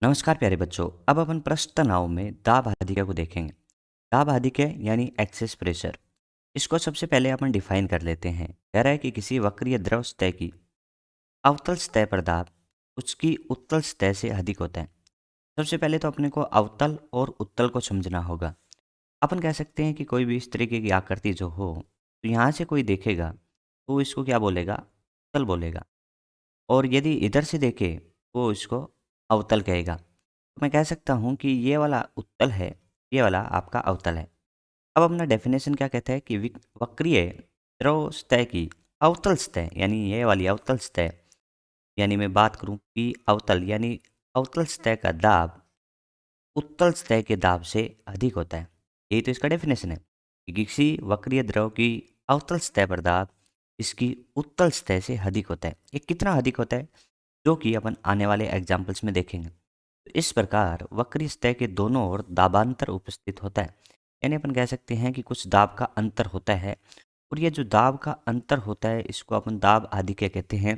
नमस्कार प्यारे बच्चों। अब अपन प्रश्न तनाव में दाब अधिक्य को देखेंगे। दाब अधिक्य यानी एक्सेस प्रेशर। इसको सबसे पहले अपन डिफाइन कर लेते हैं। कह रहा है कि किसी वक्रीय द्रव सतह की अवतल सतह पर दाब उसकी उत्तल सतह से अधिक होता है। सबसे पहले तो अपने को अवतल और उत्तल को समझना होगा। अपन कह सकते हैं कि कोई भी इस तरीके की आकृति जो हो, तो यहाँ से कोई देखेगा तो इसको क्या बोलेगा? उत्तल बोलेगा। और यदि इधर से देखे तो इसको अवतल कहेगा। तो मैं कह सकता हूँ कि ये वाला उत्तल है, ये वाला आपका अवतल है। अब अपना डेफिनेशन क्या कहता है कि वक्रीय द्रव सतह की अवतल सतह यानी ये वाली अवतल सतह, यानी मैं बात करूँ पी अवतल यानी अवतल सतह का दाब उत्तल सतह के दाब से अधिक होता है। यही तो इसका डेफिनेशन है कि किसी वक्रीय द्रव की अवतल सतह पर दाब इसकी उत्तल सतह से अधिक होता है। ये कितना अधिक होता है, जो कि अपन आने वाले एग्जाम्पल्स में देखेंगे। तो इस प्रकार वक्री सतह के दोनों ओर दाबांतर उपस्थित होता है। यानी अपन कह सकते हैं कि कुछ दाब का अंतर होता है, और ये जो दाब का अंतर होता है इसको अपन दाब आधिक्य कहते हैं,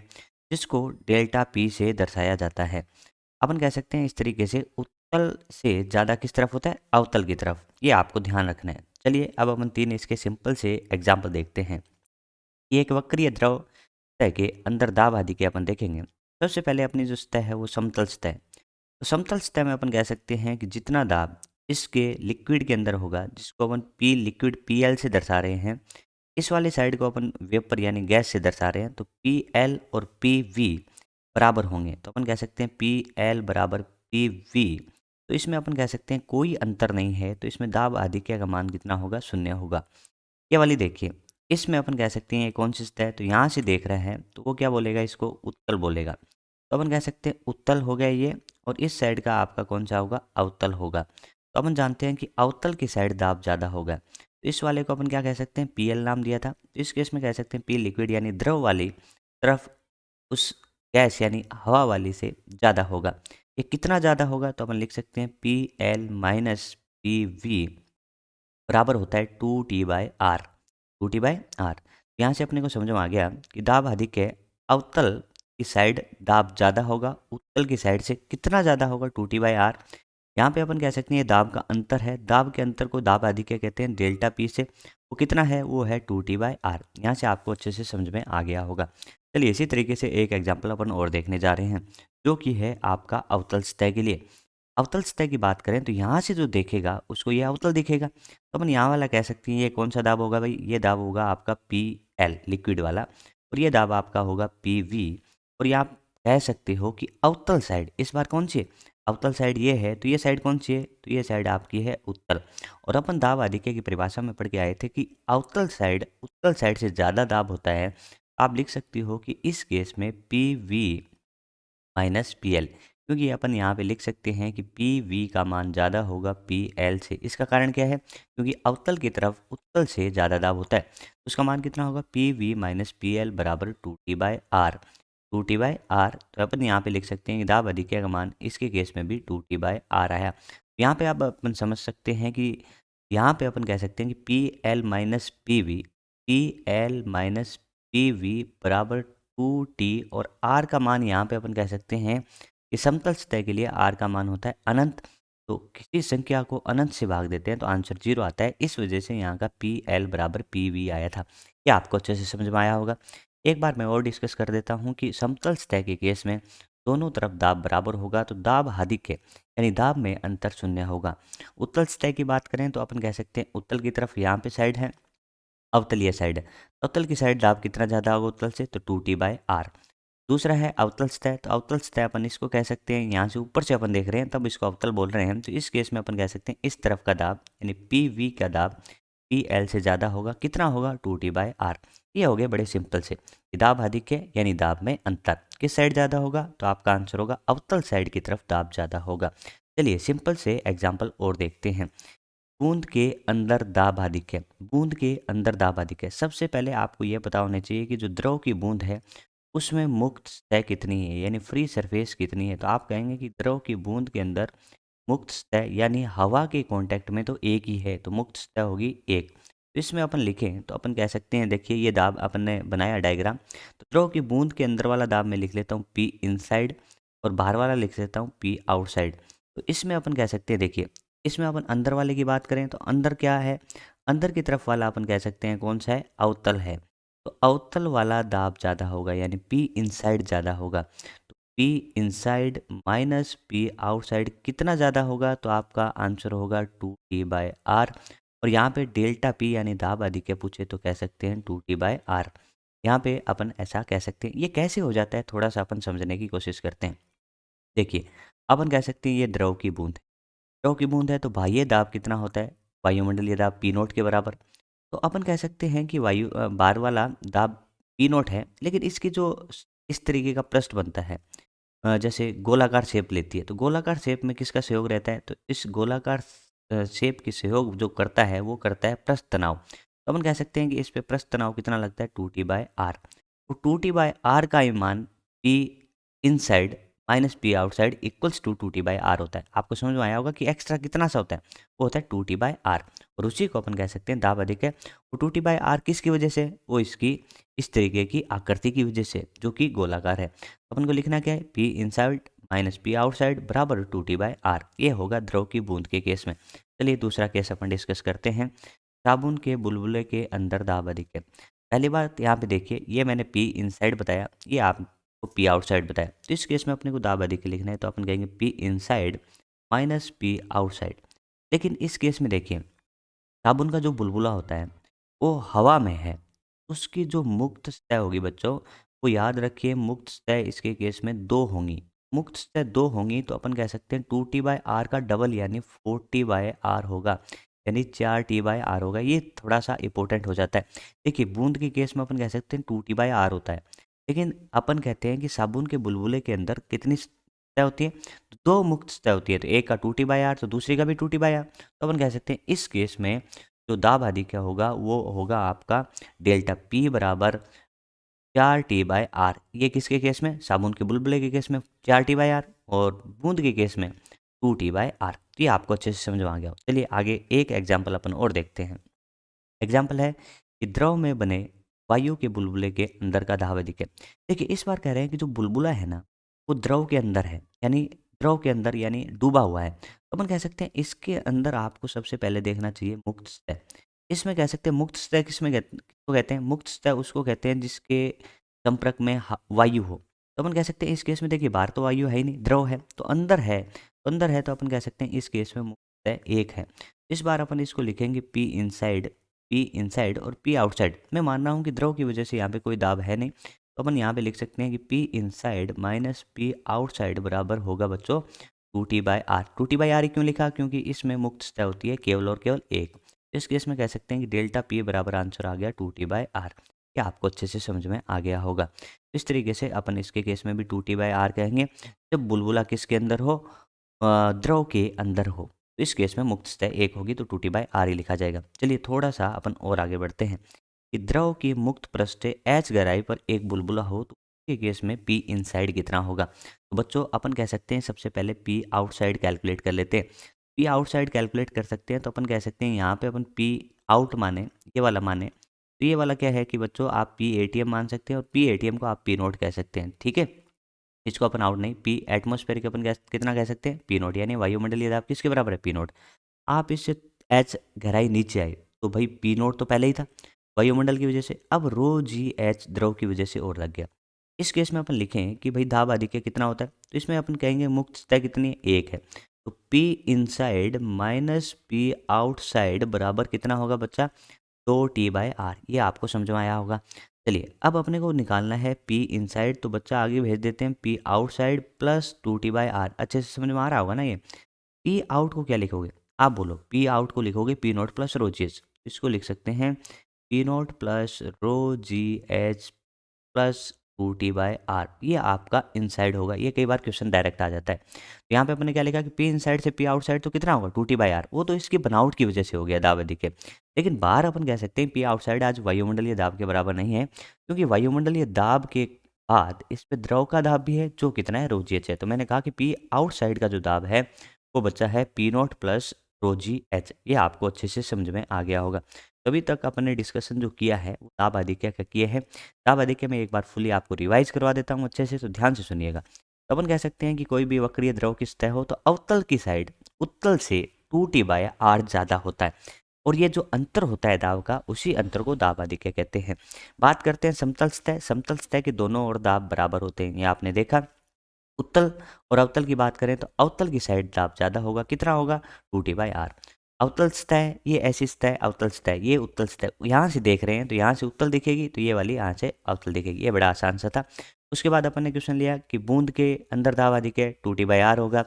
जिसको डेल्टा पी से दर्शाया जाता है। अपन कह सकते हैं इस तरीके से उत्तल से ज़्यादा किस तरफ होता है? अवतल की तरफ। ये आपको ध्यान रखना है। चलिए अब अपन तीन इसके सिंपल से एग्जाम्पल देखते हैं। ये एक वक्रीय द्रव सतह के अंदर दाब आधिक्य अपन देखेंगे। सबसे पहले अपनी जो सतह है वो समतल सतह है। तो समतल सतह में अपन कह सकते हैं कि जितना दाब इसके लिक्विड के अंदर होगा, जिसको अपन पी लिक्विड पी एल से दर्शा रहे हैं, इस वाली साइड को अपन वेपर यानी गैस से दर्शा रहे हैं, तो पी एल और पी वी बराबर होंगे। तो अपन कह सकते हैं पी एल बराबर पी वी। तो इसमें अपन कह सकते हैं कोई अंतर नहीं है, तो इसमें दाब आधिक्य का मान कितना होगा? शून्य होगा। ये वाली देखिए, इसमें अपन कह सकते हैं ये कौन सी सतह है? तो यहाँ से देख रहे हैं तो वो क्या बोलेगा? इसको उत्तल बोलेगा। तो अपन कह सकते हैं उत्तल हो गया ये, और इस साइड का आपका कौन सा होगा? अवतल होगा। तो अपन जानते हैं कि अवतल की साइड दाब ज़्यादा होगा। तो इस वाले को अपन क्या कह सकते हैं? पी एल नाम दिया था। तो इस केस में कह सकते हैं पी लिक्विड यानी द्रव वाली तरफ उस गैस यानी हवा वाली से ज़्यादा होगा। ये कितना ज़्यादा होगा? तो अपन लिख सकते हैं P L minus P V बराबर होता है 2T/R। 2T/R। यहाँ से अपने को समझ में आ गया कि दाब आधिक्य अवतल की साइड दाब ज़्यादा होगा, उत्तल की साइड से कितना ज़्यादा होगा? 2T/R। यहाँ पे अपन कह सकते हैं ये दाब का अंतर है। दाब के अंतर को दाब आधिक्य कहते हैं डेल्टा पी से। वो कितना है? वो है 2T/R। यहाँ से आपको अच्छे से समझ में आ गया होगा। चलिए इसी तरीके से एक एग्जाम्पल अपन और देखने जा रहे हैं, जो कि है आपका अवतल सतह के लिए। अवतल सतह की बात करें तो यहाँ से जो देखेगा उसको ये अवतल दिखेगा। तो अपन यहाँ वाला कह सकते हैं ये कौन सा दाब होगा भाई? ये दाब होगा आपका पी एल लिक्विड वाला, और ये दाब आपका होगा पी वी। और ये आप कह सकते हो कि अवतल साइड इस बार कौन सी है? अवतल साइड ये है, तो ये साइड कौन सी है? तो ये साइड आपकी है उत्तल। और अपन दाब आधिक्य की परिभाषा में पढ़ के आए थे कि अवतल साइड उत्तल साइड से ज़्यादा दाब होता है। आप लिख सकती हो कि इस केस में P V minus P L, क्योंकि अपन यहाँ पे लिख सकते हैं कि पी वी का मान ज़्यादा होगा पी एल से। इसका कारण क्या है? क्योंकि अवतल की तरफ उत्तल से ज़्यादा दाब होता है, तो उसका मान कितना होगा? P V minus P L बराबर 2T/R। 2T/R। तो अपन यहाँ पे लिख सकते हैं कि दाब अधिक्य का मान इसके केस में भी 2T/R आया। यहाँ पे आप अपन समझ सकते हैं कि यहाँ पे अपन कह सकते हैं कि P L minus P V, P L minus P V बराबर 2T, और R का मान यहाँ पे अपन कह सकते हैं कि समतल सतह के लिए R का मान होता है अनंत। तो किसी संख्या को अनंत से भाग देते हैं तो आंसर 0 आता है। इस वजह से यहाँ का पी एल बराबर पी वी आया था। ये आपको अच्छे से समझ में आया होगा। एक बार मैं और डिस्कस कर देता हूँ कि समतल सतह के केस में दोनों तरफ दाब बराबर होगा, तो दाब आधिक्य यानी दाब में अंतर शून्य होगा। उत्तल सतह की बात करें तो अपन कह सकते हैं उत्तल की तरफ यहाँ पे साइड है, अवतल ये साइड है। अवतल की साइड दाब कितना ज़्यादा होगा उत्तल से? तो 2T/R। दूसरा है अवतल सतह। तो अवतल सतह अपन इसको कह सकते हैं, यहाँ से ऊपर से अपन देख रहे हैं तब इसको अवतल बोल रहे हैं। तो इस केस में अपन कह सकते हैं इस तरफ का दाब यानी पी वी का दाब पी एल से ज़्यादा होगा। कितना होगा? 2T/R। ये हो गया बड़े सिंपल से कि दाब आधिक्य यानी दाब में अंतर किस साइड ज़्यादा होगा? तो आपका आंसर होगा अवतल साइड की तरफ दाब ज़्यादा होगा। चलिए सिंपल से एग्जाम्पल और देखते हैं। बूंद के अंदर दाब आधिक्य। बूंद के अंदर दाब आधिक्य, सबसे पहले आपको यह पता होना चाहिए कि जो द्रव की बूंद है उसमें मुक्त सतह कितनी है, यानी फ्री सरफेस कितनी है। तो आप कहेंगे कि द्रव की बूंद के अंदर मुक्त सतह यानी हवा के कांटेक्ट में तो एक ही है, तो मुक्त सतह होगी एक। तो इसमें अपन लिखें तो अपन कह सकते हैं, देखिए ये दाब अपन ने बनाया डायग्राम। तो द्रव की बूंद के अंदर वाला दाब मैं लिख लेता हूँ पी इनसाइड, और बाहर वाला लिख देता हूँ पी आउटसाइड। तो इसमें अपन कह सकते हैं, देखिए इसमें अपन अंदर वाले की बात करें तो अंदर क्या है, अंदर की तरफ वाला अपन कह सकते हैं कौन सा है, अवतल है। तो अवतल वाला दाब ज़्यादा होगा, यानी पी इनसाइड ज़्यादा होगा। तो P inside minus P outside कितना ज़्यादा होगा, तो आपका आंसर होगा 2T/R। और यहाँ पे डेल्टा पी यानी दाब अधिक्य पूछे तो कह सकते हैं 2T/R। यहाँ पे अपन ऐसा कह सकते हैं। ये कैसे हो जाता है, थोड़ा सा अपन समझने की कोशिश करते हैं। देखिए अपन कह सकते हैं ये द्रव की बूंद है। द्रव की बूंद है तो बाह्य दाब कितना होता है, वायुमंडलीय दाब पी नोट के बराबर। तो अपन कह सकते हैं कि बार वाला दाब पी नोट है, लेकिन इसकी जो इस तरीके का पृष्ठ बनता है, जैसे गोलाकार शेप लेती है, तो गोलाकार शेप में किसका सहयोग रहता है, तो इस गोलाकार शेप की सहयोग जो करता है वो करता है पृष्ठ तनाव। तो अपन कह सकते हैं कि इस पे पृष्ठ तनाव कितना लगता है 2T/R। तो 2T/R का मान P inside minus P outside equals to 2T/R होता है। आपको समझ में आया होगा कि एक्स्ट्रा कितना सा होता है, वो होता है 2T/R। और उसी को अपन कह सकते हैं दाब अधिक है। वो 2T/R किसकी वजह से, वो इसकी इस तरीके की आकृति की वजह से जो कि गोलाकार है। अपन को लिखना क्या है, P inside minus P outside बराबर 2T/R। ये होगा द्रव की बूंद के केस में। चलिए दूसरा केस अपन डिस्कस करते हैं। साबुन के बुलबुले के अंदर दाब अधिक है। पहली बात यहाँ पे देखिए, ये मैंने पी इनसाइड बताया, ये आपको पी आउटसाइड बताया। तो इस केस में अपने को दाब अधिक लिखना है, तो अपन कहेंगे P inside minus P outside. लेकिन इस केस में देखिए साबुन का जो बुलबुला होता है वो हवा में है, उसकी जो मुक्त सतह होगी बच्चों, वो याद रखिए मुक्त सतह इसके केस में दो होंगी। मुक्त सतह दो होंगी तो अपन कह सकते हैं 2T/R का डबल यानी 4T/R होगा, यानी 4T/R होगा। ये थोड़ा सा इंपॉर्टेंट हो जाता है। देखिए बूंद के केस में अपन कह सकते हैं 2T/R होता है, लेकिन अपन कहते हैं कि साबुन के बुलबुले के अंदर कितनी सतह होती है, तो दो मुक्त सतह होती है। तो एक का 2T/R तो दूसरी का भी 2T/R। तो अपन कह सकते हैं इस केस में जो दाब अधिक्य होगा वो होगा आपका डेल्टा पी बराबर 4T/R। ये किसके केस में, साबुन के बुलबुले के केस में 4T/R, और बूंद के केस में 2T/R। तो ये आपको अच्छे से समझ में आ गया हो। चलिए आगे एक एग्जाम्पल अपन और देखते हैं। एग्जाम्पल है कि द्रव में बने वायु के बुलबुले के अंदर का दाब अधिक है। देखिए इस बार कह रहे हैं कि जो बुलबुला है ना वो द्रव के अंदर है, यानी द्रव के अंदर यानी डूबा हुआ है। तो अपन कह सकते हैं इसके अंदर आपको सबसे पहले देखना चाहिए मुक्त सतह। इसमें कह सकते हैं मुक्त सतह किसको कहते हैं, मुक्त सतह उसको कहते हैं जिसके संपर्क में वायु हो। तो अपन कह सकते हैं इस केस में देखिए बाहर तो वायु है ही नहीं, द्रव है, तो अंदर है, तो अंदर है तो अपन कह सकते हैं इस केस में मुक्त सतह एक है। इस बार अपन इसको लिखेंगे पी इनसाइड और पी आउटसाइड। मैं मान रहा हूँ कि द्रव की वजह से यहाँ पे कोई दाब है नहीं, तो अपन यहाँ पे लिख सकते हैं कि P inside minus P outside बराबर होगा बच्चों 2T/R। 2T/R क्यों लिखा, क्योंकि इसमें मुक्त सतह होती है केवल और केवल एक। इस केस में कह सकते हैं कि डेल्टा पी बराबर आंसर आ गया 2T/R। क्या आपको अच्छे से समझ में आ गया होगा। इस तरीके से अपन इसके केस में भी 2T/R कहेंगे जब बुलबुला किसके अंदर हो, द्रव के अंदर हो। तो इस केस में मुक्त सतह एक होगी तो 2T/R ही लिखा जाएगा। चलिए थोड़ा सा अपन और आगे बढ़ते हैं कि द्रव की मुक्त पृष्ठ H गहराई पर एक बुलबुला हो तो के केस में P इनसाइड कितना होगा। तो बच्चों अपन कह सकते हैं सबसे पहले P आउटसाइड कैलकुलेट कर लेते हैं। P आउटसाइड कैलकुलेट कर सकते हैं तो अपन कह सकते हैं यहाँ पे अपन P आउट माने, ये वाला माने, तो ये वाला क्या है कि बच्चों आप P ATM मान सकते हैं और P ATM को आप P नोट कह सकते हैं, ठीक है। इसको अपन आउट नहीं, पी एटमॉस्फेरिक अपन कितना कह सकते हैं पी नोट, यानी वायुमंडलीय दाब किसके बराबर है पी नोट। आप इससे एच गहराई नीचे आए तो भाई पी नोट तो पहले ही था वायुमंडल की वजह से, अब रो जी एच द्रव की वजह से और लग गया। इस केस में अपन लिखें कि भाई दाब अधिक्य कितना होता है, तो इसमें अपन कहेंगे मुक्त सतह कितनी है, एक है। तो P inside minus P outside बराबर कितना होगा बच्चा 2T/R। ये आपको समझ में आया होगा। चलिए अब अपने को निकालना है पी इनसाइड, तो बच्चा आगे भेज देते हैं पी आउटसाइड प्लस 2T/R। अच्छे से समझ में आ रहा होगा ना ये। पी आउट को क्या लिखोगे, आप बोलो, पी आउट को लिखोगे पी नोट प्लस रो जी एच। इसको लिख सकते हैं पी नोट प्लस रो जी एच प्लस 2T/R। ये आपका इनसाइड होगा। ये कई बार क्वेश्चन डायरेक्ट आ जाता है। तो यहाँ पे अपने क्या लिखा कि पी इनसाइड से पी आउटसाइड तो कितना होगा 2T/R। वो तो इसकी बनावट की वजह से हो गया दाब अधिक है। लेकिन बाहर अपन कह सकते हैं पी आउटसाइड आज वायुमंडलीय दाब के बराबर नहीं है, क्योंकि वायुमंडलीय दाब के बाद इस पे द्रव का दाब भी है जो कितना है रो जी एच है। तो मैंने कहा कि पी आउटसाइड का जो दाब है वो बच्चा है पी नोट प्लस रो जी एच। ये आपको अच्छे से समझ में आ गया होगा। अभी तक अपन ने डिस्कशन जो किया है वो दाब अधिक्य का किए हैं। दाब अधिक्य में एक बार फुली आपको रिवाइज करवा देता हूँ अच्छे से, तो ध्यान से सुनिएगा। तो अपन कह सकते हैं कि कोई भी वक्रीय द्रव की सतह हो तो अवतल की साइड उत्तल से 2T/r ज़्यादा होता है, और ये जो अंतर होता है दाब का, उसी अंतर को दाब अधिक्य कहते हैं। बात करते हैं समतल सतह। समतल सतह के दोनों ओर दाब बराबर होते हैं, ये आपने देखा। उत्तल और अवतल की बात करें तो अवतल की साइड दाब ज़्यादा होगा, कितना होगा, 2T/r। अवतल सतह ये ऐसी सतह, अवतल सतह ये उत्तल सतह। यहाँ से देख रहे हैं तो यहाँ से उत्तल दिखेगी, तो ये वाली यहाँ से अवतल दिखेगी। ये बड़ा आसान सा था। उसके बाद अपन ने क्वेश्चन लिया कि बूंद के अंदर दाब अधिक्य 2T/r होगा।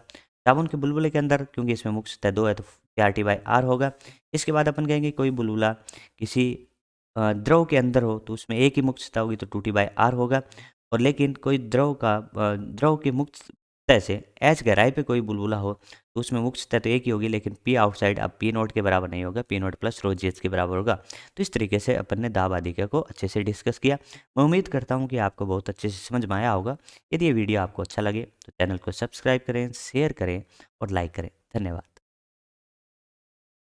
साबुन के बुलबुले के अंदर, क्योंकि इसमें मुख्य सतह 2 है, तो 4T/r होगा। इसके बाद अपन कहेंगे कोई बुलबुला किसी द्रव के अंदर हो तो उसमें एक ही मुक्त सतह होगी, तो 2T/r होगा। और लेकिन कोई द्रव की मुक्त सतह से एच गहराई पे कोई बुलबुला हो तो उसमें मुक्त सतह तो एक ही होगी, लेकिन पी आउटसाइड अब पी नोट के बराबर नहीं होगा, पी नोट प्लस रो जी एच के बराबर होगा। तो इस तरीके से अपन ने दाब अधिक्य को अच्छे से डिस्कस किया। मैं उम्मीद करता हूँ कि आपको बहुत अच्छे से समझ में आया होगा। यदि ये वीडियो आपको अच्छा लगे तो चैनल को सब्सक्राइब करें, शेयर करें और लाइक करें। धन्यवाद।